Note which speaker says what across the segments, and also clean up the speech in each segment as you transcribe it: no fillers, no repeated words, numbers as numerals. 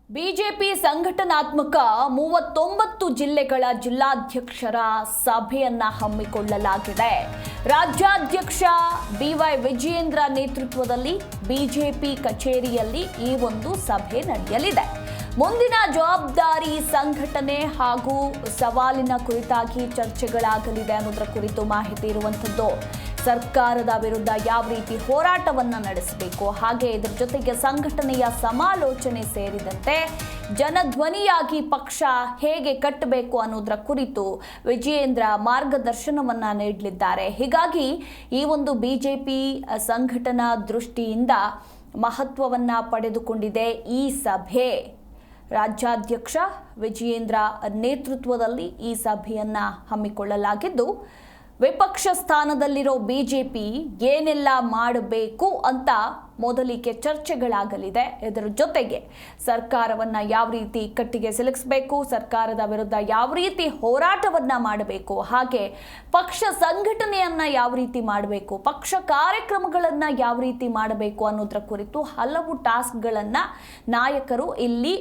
Speaker 1: BJP ಸಂಘಟನಾತ್ಮಕ 39 ಜಿಲ್ಲೆಗಳ ಜಿಲ್ಲಾಧ್ಯಕ್ಷರ ಸಭೆಯನ್ನ ಹಮ್ಮಿಕೊಳ್ಳಲಾಗಿದೆ. ರಾಜ್ಯಾಧ್ಯಕ್ಷ ಬಿವೈ ವಿಜಯೇಂದ್ರ ನೇತೃತ್ವದಲ್ಲಿ ಬಿಜೆಪಿ ಕಚೇರಿಯಲ್ಲಿ ಈ ಒಂದು ಸಭೆ ನಡೆಯಲಿದೆ. ಮುಂದಿನ ಜವಾಬ್ದಾರಿ ಸಂಘಟನೆ ಹಾಗೂ ಸವಾಲಿನ ಕುರಿತಾಗಿ ಚರ್ಚೆಗಳಾಗಲಿದೆ ಅನ್ನೋದರ ಕುರಿತು ಮಾಹಿತಿ ಇರುವಂಥದ್ದು. ಸರ್ಕಾರದ ವಿರುದ್ಧ ಯಾವ ರೀತಿ ಹೋರಾಟವನ್ನ ನಡೆಸಬೇಕು, ಹಾಗೆ ಇದರ ಜೊತೆಗೆ ಸಂಘಟನೆಯ ಸಮಾಲೋಚನೆ ಸೇರಿದಂತೆ ಜನಧ್ವನಿಯಾಗಿ ಪಕ್ಷ ಹೇಗೆ ಕಟ್ಟಬೇಕು ಅನ್ನೋದರ ಕುರಿತು ವಿಜಯೇಂದ್ರ ಮಾರ್ಗದರ್ಶನವನ್ನ ನೀಡಲಿದ್ದಾರೆ. ಹೀಗಾಗಿ ಈ ಒಂದು ಬಿಜೆಪಿ ಸಂಘಟನಾ ದೃಷ್ಟಿಯಿಂದ ಮಹತ್ವವನ್ನ ಪಡೆದುಕೊಂಡಿದೆ ಈ ಸಭೆ. ರಾಜ್ಯಾಧ್ಯಕ್ಷ ವಿಜಯೇಂದ್ರ ನೇತೃತ್ವದಲ್ಲಿ ಈ ಸಭೆಯನ್ನ ಹಮ್ಮಿಕೊಳ್ಳಲಾಗಿದ್ದು, ವಿಪಕ್ಷ ಸ್ಥಾನದಲ್ಲಿರೋ ಬಿಜೆಪಿ ಏನೆಲ್ಲ ಮಾಡಬೇಕು ಅಂತ ಮೊದಲಿಗೆ ಚರ್ಚೆಗಳಾಗಲಿದೆ. ಇದರ ಜೊತೆಗೆ ಸರ್ಕಾರವನ್ನ ಯಾವ ರೀತಿ ಕಟ್ಟಿಗೆ ಸಿಲುಕಿಸಬೇಕು, ಸರ್ಕಾರದ ವಿರುದ್ಧ ಯಾವ ರೀತಿ ಹೋರಾಟವನ್ನ ಮಾಡಬೇಕು, ಹಾಗೆ ಪಕ್ಷ ಸಂಘಟನೆಯನ್ನ ಯಾವ ರೀತಿ ಮಾಡಬೇಕು, ಪಕ್ಷ ಕಾರ್ಯಕ್ರಮಗಳನ್ನ ಯಾವ ರೀತಿ ಮಾಡಬೇಕು ಅನ್ನೋದರ ಕುರಿತು ಹಲವು ಟಾಸ್ಕ್ಗಳನ್ನ ನಾಯಕರು ಇಲ್ಲಿ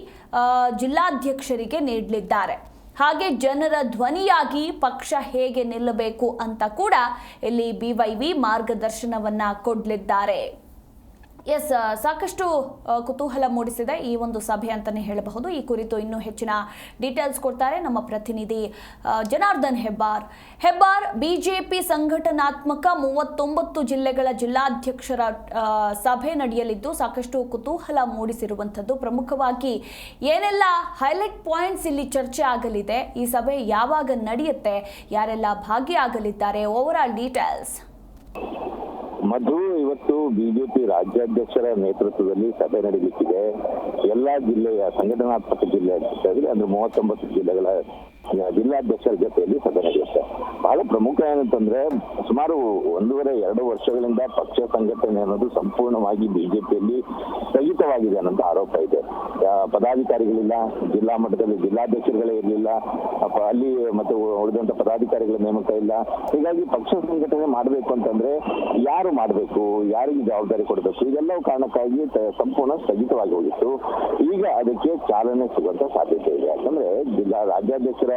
Speaker 1: ಜಿಲ್ಲಾಧ್ಯಕ್ಷರಿಗೆ ನೀಡಲಿದ್ದಾರೆ. ಹಾಗೆ ಜನರ ಧ್ವನಿಯಾಗಿ ಪಕ್ಷ ಹೇಗೆ ನಿಲ್ಲಬೇಕು ಅಂತ ಕೂಡ ಇಲ್ಲಿ ಬಿವೈವಿ ಮಾರ್ಗದರ್ಶನವನ್ನ ಕೊಡಲಿದ್ದಾರೆ. ಸಾಕಷ್ಟು ಕುತೂಹಲ ಮೂಡಿಸಿದೆ ಈ ಒಂದು ಸಭೆ ಅಂತಾನೆ ಹೇಳಬಹುದು. ಈ ಕುರಿತು ಇನ್ನೂ ಹೆಚ್ಚಿನ ಡೀಟೇಲ್ಸ್ ಕೊಡ್ತಾರೆ ನಮ್ಮ ಪ್ರತಿನಿಧಿ ಜನಾರ್ದನ್ ಹೆಬ್ಬಾರ್. ಬಿಜೆಪಿ ಸಂಘಟನಾತ್ಮಕ 39 ಜಿಲ್ಲೆಗಳ ಜಿಲ್ಲಾಧ್ಯಕ್ಷರ ಸಭೆ ನಡೆಯಲಿದ್ದು ಸಾಕಷ್ಟು ಕುತೂಹಲ ಮೂಡಿಸಿರುವಂಥದ್ದು. ಪ್ರಮುಖವಾಗಿ ಏನೆಲ್ಲ ಹೈಲೈಟ್ ಪಾಯಿಂಟ್ಸ್ ಇಲ್ಲಿ ಚರ್ಚೆ ಆಗಲಿದೆ, ಈ ಸಭೆ ಯಾವಾಗ ನಡೆಯುತ್ತೆ, ಯಾರೆಲ್ಲ ಭಾಗಿಯಾಗಲಿದ್ದಾರೆ, ಓವರ್ ಆಲ್ ಡೀಟೇಲ್ಸ್.
Speaker 2: ಮಧು, ಇವತ್ತು ಬಿಜೆಪಿ ರಾಜ್ಯಾಧ್ಯಕ್ಷರ ನೇತೃತ್ವದಲ್ಲಿ ಸಭೆ ನಡೆಯಲಿಕ್ಕಿದೆ. ಎಲ್ಲಾ ಜಿಲ್ಲೆಯ ಸಂಘಟನಾತ್ಮಕ ಜಿಲ್ಲೆಯಾಗಿರ್ತದೆ, ಅಂದ್ರೆ 39 ಜಿಲ್ಲೆಗಳ ಜಿಲ್ಲಾಧ್ಯಕ್ಷರ ಜೊತೆಯಲ್ಲಿ ಸಭೆ ನಡೆಯುತ್ತೆ. ಬಹಳ ಪ್ರಮುಖ ಏನಂತಂದ್ರೆ, ಸುಮಾರು 1.5-2 ವರ್ಷಗಳಿಂದ ಪಕ್ಷ ಸಂಘಟನೆ ಅನ್ನೋದು ಸಂಪೂರ್ಣವಾಗಿ ಬಿಜೆಪಿಯಲ್ಲಿ ಸ್ಥಗಿತವಾಗಿದೆ ಅನ್ನೋ ಆರೋಪ ಇದೆ. ಪದಾಧಿಕಾರಿಗಳಿಲ್ಲ, ಜಿಲ್ಲಾ ಮಟ್ಟದಲ್ಲಿ ಜಿಲ್ಲಾಧ್ಯಕ್ಷರುಗಳೇ ಇರಲಿಲ್ಲ, ಅಲ್ಲಿ ಮತ್ತು ಉಳಿದಂತ ಪದಾಧಿಕಾರಿಗಳ ನೇಮಕ ಇಲ್ಲ. ಹೀಗಾಗಿ ಪಕ್ಷ ಸಂಘಟನೆ ಮಾಡಬೇಕು ಅಂತಂದ್ರೆ ಯಾರು ಮಾಡಬೇಕು, ಯಾರಿಗೆ ಜವಾಬ್ದಾರಿ ಕೊಡಬೇಕು, ಇದೆಲ್ಲವೂ ಕಾರಣಕ್ಕಾಗಿ ಸಂಪೂರ್ಣ ಸ್ಥಗಿತವಾಗಿ ಹೋಗಿತ್ತು. ಈಗ ಅದಕ್ಕೆ ಚಾಲನೆ ಸಿಗುವಂತ ಸಾಧ್ಯತೆ ಇದೆ. ಯಾಕಂದ್ರೆ ರಾಜ್ಯಾಧ್ಯಕ್ಷರ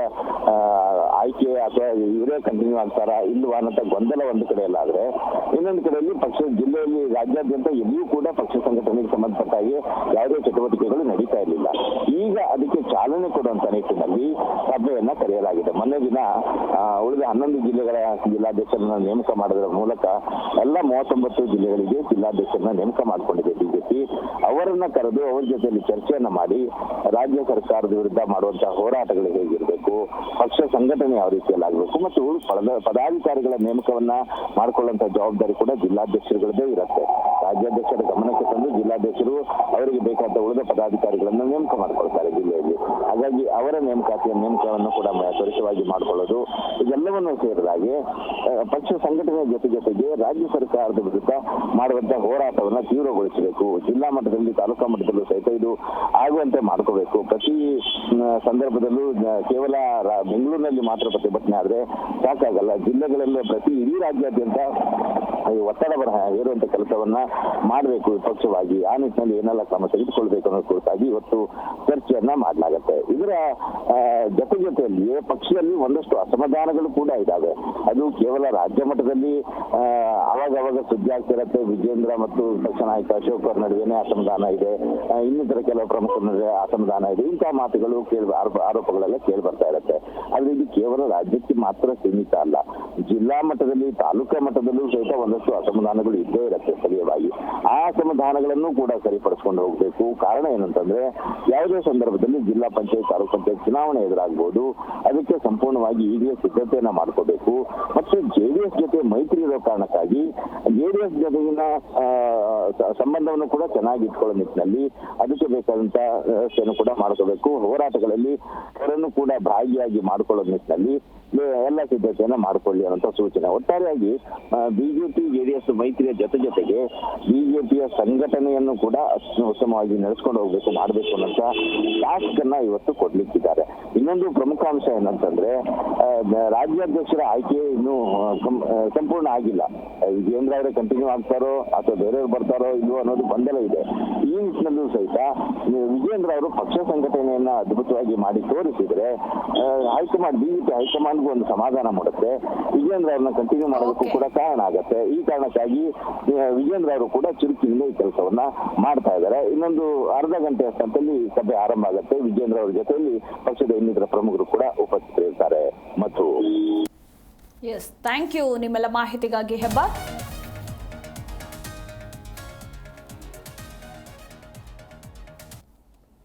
Speaker 2: ಆಯ್ಕೆ ಅಥವಾ ಇವರೇ ಕಂಟಿನ್ಯೂ ಆಗ್ತಾರಾ ಇಲ್ವಾ ಅನ್ನೋ ಗೊಂದಲ ಒಂದು ಕಡೆಯಲ್ಲಾದ್ರೆ, ಇನ್ನೊಂದು ಕಡೆಯಲ್ಲಿ ಪಕ್ಷ ಜಿಲ್ಲೆಯಲ್ಲಿ ರಾಜ್ಯಾದ್ಯಂತ ಎಲ್ಲಿಯೂ ಕೂಡ ಪಕ್ಷ ಸಂಘಟನೆಗೆ ಸಂಬಂಧಪಟ್ಟ ಹಾಗೆ ಯಾವುದೇ ಚಟುವಟಿಕೆಗಳು ನಡೀತಾ ಇರಲಿಲ್ಲ. ಈಗ ಅದಕ್ಕೆ ಚಾಲನೆ ಕೊಡುವಂತ ನಿಟ್ಟಿನಲ್ಲಿ ಸಭೆಯನ್ನ ಕರೆಯಲಾಗಿದೆ. ಮೊನ್ನೆ ದಿನ ಉಳಿದ 11 ಜಿಲ್ಲೆಗಳ ಜಿಲ್ಲಾಧ್ಯಕ್ಷರನ್ನ ನೇಮಕ ಮಾಡೋದ್ರ ಮೂಲಕ ಎಲ್ಲ 39 ಜಿಲ್ಲೆಗಳಿಗೆ ಜಿಲ್ಲಾಧ್ಯಕ್ಷರನ್ನ ನೇಮಕ ಮಾಡಿಕೊಂಡಿದೆ ಬಿಜೆಪಿ. ಅವರನ್ನ ಕರೆದು ಅವರ ಜೊತೆಯಲ್ಲಿ ಚರ್ಚೆಯನ್ನ ಮಾಡಿ ರಾಜ್ಯ ಸರ್ಕಾರದ ವಿರುದ್ಧ ಮಾಡುವಂತಹ ಹೋರಾಟಗಳು ಹೇಗಿರಬೇಕು, ಪಕ್ಷ ಸಂಘಟನೆ ಯಾವ ರೀತಿಯಲ್ಲಿ ಆಗಬೇಕು, ಮತ್ತು ಪದಾಧಿಕಾರಿಗಳ ನೇಮಕವನ್ನ ಮಾಡಿಕೊಳ್ಳುವಂತ ಜವಾಬ್ದಾರಿ ಕೂಡ ಜಿಲ್ಲಾಧ್ಯಕ್ಷರುಗಳದೇ ಇರುತ್ತೆ. ರಾಜ್ಯಾಧ್ಯಕ್ಷರ ಗಮನಕ್ಕೆ ತಂದು ಜಿಲ್ಲಾಧ್ಯಕ್ಷರು ಅವರಿಗೆ ಬೇಕಾದ ಉಳಿದ ಪದಾಧಿಕಾರಿಗಳನ್ನ ನೇಮಕ ಮಾಡಿಕೊಳ್ತಾರೆ ಜಿಲ್ಲೆಯಲ್ಲಿ. ಹಾಗಾಗಿ ಅವರ ನೇಮಕವನ್ನು ಕೂಡ ತ್ವರಿತವಾಗಿ ಮಾಡಿಕೊಳ್ಳೋದು, ಇದೆಲ್ಲವನ್ನು ಸೇರಿದಾಗೆ ಪಕ್ಷ ಸಂಘಟನೆ ಜೊತೆಗೆ ರಾಜ್ಯ ಸರ್ಕಾರದ ವಿರುದ್ಧ ಮಾಡುವಂತಹ ಹೋರಾಟವನ್ನ ತೀವ್ರಗೊಳಿಸಬೇಕು. ಜಿಲ್ಲಾ ಮಟ್ಟದಲ್ಲಿ, ತಾಲೂಕಾ ಮಟ್ಟದಲ್ಲೂ ಸಹಿತ ಇದು ಆಗುವಂತೆ ಮಾಡ್ಕೋಬೇಕು. ಪ್ರತಿ ಸಂದರ್ಭದಲ್ಲೂ ಕೇವಲ ಬೆಂಗಳೂರಿನಲ್ಲಿ ಮಾತ್ರ ಪ್ರತಿಭಟನೆ ಆದ್ರೆ ಸಾಕಾಗಲ್ಲ. ಜಿಲ್ಲೆಗಳಲ್ಲೇ ಇಡೀ ರಾಜ್ಯಾದ್ಯಂತ ಒತ್ತಡ ಹೇರುವಂತ ಕೆಲಸವನ್ನ ಮಾಡಬೇಕು ವಿಪಕ್ಷವಾಗಿ. ಆ ನಿಟ್ಟಿನಲ್ಲಿ ಏನೆಲ್ಲ ಕ್ರಮ ತೆಗೆದುಕೊಳ್ಬೇಕು ಅನ್ನೋ ಕುರಿತಾಗಿ ಇವತ್ತು ಚರ್ಚೆಯನ್ನ ಮಾಡಲಾಗುತ್ತೆ. ಇದರ ಜೊತೆಯಲ್ಲಿಯೇ ಪಕ್ಷದಲ್ಲಿ ಒಂದಷ್ಟು ಅಸಮಾಧಾನಗಳು ಕೂಡ ಇದ್ದಾವೆ. ಅದು ಕೇವಲ ರಾಜ್ಯ ಮಟ್ಟದಲ್ಲಿ ಅವಾಗ ಸುದ್ದಿ ಆಗ್ತಿರತ್ತೆ. ವಿಜೇಂದ್ರ ಮತ್ತು ಪಕ್ಷ ನಾಯಕ ಅಶೋಕ್ ಅವರ ನಡುವೆನೇ ಅಸಮಾಧಾನ ಇದೆ, ಇನ್ನಿತರ ಕೆಲವು ಪ್ರಮುಖರ ನಡುವೆ ಅಸಮಾಧಾನ ಇದೆ. ಇಂತಹ ಮಾತುಗಳು ಆರೋಪಗಳೆಲ್ಲ ಕೇಳಿ ಬರ್ತಾ ಇರುತ್ತೆ. ಆದ್ರೆ ಇದು ಕೇವಲ ರಾಜ್ಯಕ್ಕೆ ಮಾತ್ರ ಸೀಮಿತ ಅಲ್ಲ. ಜಿಲ್ಲಾ ಮಟ್ಟದಲ್ಲಿ, ತಾಲೂಕಾ ಮಟ್ಟದಲ್ಲೂ ಸಹಿತ ಒಂದಷ್ಟು ಅಸಮಾಧಾನಗಳು ಇದ್ದೇ ಇರುತ್ತೆ ಸ್ಥಳೀಯವಾಗಿ. ಆ ಅಸಮಾಧಾನಗಳನ್ನು ಕೂಡ ಸರಿಪಡಿಸ್ಕೊಂಡು ಹೋಗ್ಬೇಕು. ಕಾರಣ ಏನಂತಂದ್ರೆ, ಯಾವುದೇ ಸಂದರ್ಭದಲ್ಲಿ ಜಿಲ್ಲಾ ಪಂಚಾಯತ್, ತಾಲೂಕು ಪಂಚಾಯತ್ ಚುನಾವಣೆ ಎದುರಾಗಬಹುದು. ಅದಕ್ಕೆ ಸಂಪೂರ್ಣವಾಗಿ ಈಗಲೇ ಸಿದ್ಧತೆಯನ್ನ ಮಾಡ್ಕೋಬೇಕು. ಮತ್ತು ಜೆಡಿಎಸ್ ಜೊತೆ ಮೈತ್ರಿ ಇರೋ ಕಾರಣಕ್ಕಾಗಿ ಜೆಡಿಎಸ್ ಜೊತೆಗಿನ ಸಂಬಂಧವನ್ನು ಕೂಡ ಚೆನ್ನಾಗಿ ಇಟ್ಕೊಳ್ಳೋ ನಿಟ್ಟಿನಲ್ಲಿ ಅದಕ್ಕೆ ಬೇಕಾದಂತ ವ್ಯವಸ್ಥೆಯನ್ನು ಕೂಡ ಮಾಡ್ಕೋಬೇಕು. ಹೋರಾಟಗಳಲ್ಲಿ ಅವರನ್ನು ಕೂಡ ಭಾಗಿಯಾಗಿ ಮಾಡ್ಕೊಳ್ಳೋ ನಿಟ್ಟಿನಲ್ಲಿ ಎಲ್ಲ ಸಿದ್ಧತೆಯನ್ನ ಮಾಡಿಕೊಳ್ಳಿ ಅನ್ನೋ ಸೂಚನೆ. ಒಟ್ಟಾರೆಯಾಗಿ ಬಿಜೆಪಿ ಜೆಡಿಎಸ್ ಮೈತ್ರಿಯ ಜೊತೆಗೆ ಬಿಜೆಪಿಯ ಸಂಘಟನೆಯನ್ನು ಕೂಡ ಉತ್ತಮವಾಗಿ ನಡೆಸ್ಕೊಂಡು ಹೋಗ್ಬೇಕು, ಮಾಡಬೇಕು ಅನ್ನೋ ಟಾಸ್ಕ್ ಅನ್ನ ಇವತ್ತು ಕೊಡ್ಲಿಕ್ಕಿದ್ದಾರೆ. ಇನ್ನೊಂದು ಪ್ರಮುಖ ಅಂಶ ಏನಂತಂದ್ರೆ ರಾಜ್ಯಾಧ್ಯಕ್ಷರ ಆಯ್ಕೆ ಇನ್ನೂ ಸಂಪೂರ್ಣ ಆಗಿಲ್ಲ. ವಿಜೇಂದ್ರ ಅವರೇ ಕಂಟಿನ್ಯೂ ಆಗ್ತಾರೋ ಅಥವಾ ಬೇರೆಯವ್ರು ಬರ್ತಾರೋ ಇಲ್ವೋ ಅನ್ನೋದು ಗೊಂದಲ ಇದೆ. ಈ ನಿಟ್ಟಿನಲ್ಲೂ ಸಹಿತ ವಿಜೇಂದ್ರ ಅವರು ಪಕ್ಷ ಸಂಘಟನೆಯನ್ನ ಅದ್ಭುತವಾಗಿ ಮಾಡಿ ತೋರಿಸಿದ್ರೆ ಹೈಕಮಾಂಡ್ ಬಿಜೆಪಿ ಹೈಕಮಾಂಡ್ಗೂ ಒಂದು ಸಮಾಧಾನ ಮಾಡುತ್ತೆ. ವಿಜೇಂದ್ರ ಅವ್ರನ್ನ ಕಂಟಿನ್ಯೂ ಮಾಡೋದಕ್ಕೂ ಕೂಡ ಕಾರಣ ಆಗತ್ತೆ. ಈ ಕಾರಣಕ್ಕಾಗಿ ವಿಜೇಂದ್ರ ಅವರು ಕೂಡ ಚುರುಕಿನಿಂದ ಈ ಕೆಲಸವನ್ನ ಮಾಡ್ತಾ ಇದ್ದಾರೆ. ಇನ್ನೊಂದು ಅರ್ಧ ಗಂಟೆ ಅಷ್ಟೊತ್ತಲ್ಲಿ ಸಭೆ ಆರಂಭ ಆಗುತ್ತೆ. ವಿಜೇಂದ್ರ ಅವರ ಜೊತೆಯಲ್ಲಿ ಪಕ್ಷದ ಇನ್ನಿತರ ಪ್ರಮುಖರು ಕೂಡ ಉಪಸ್ಥಿತರಿರ್ತಾರೆ. ಮತ್ತು
Speaker 1: ಎಸ್, ಥ್ಯಾಂಕ್ ಯು ನಿಮ್ಮೆಲ್ಲ ಮಾಹಿತಿಗಾಗಿ ಹೆಬ್ಬಾರ್.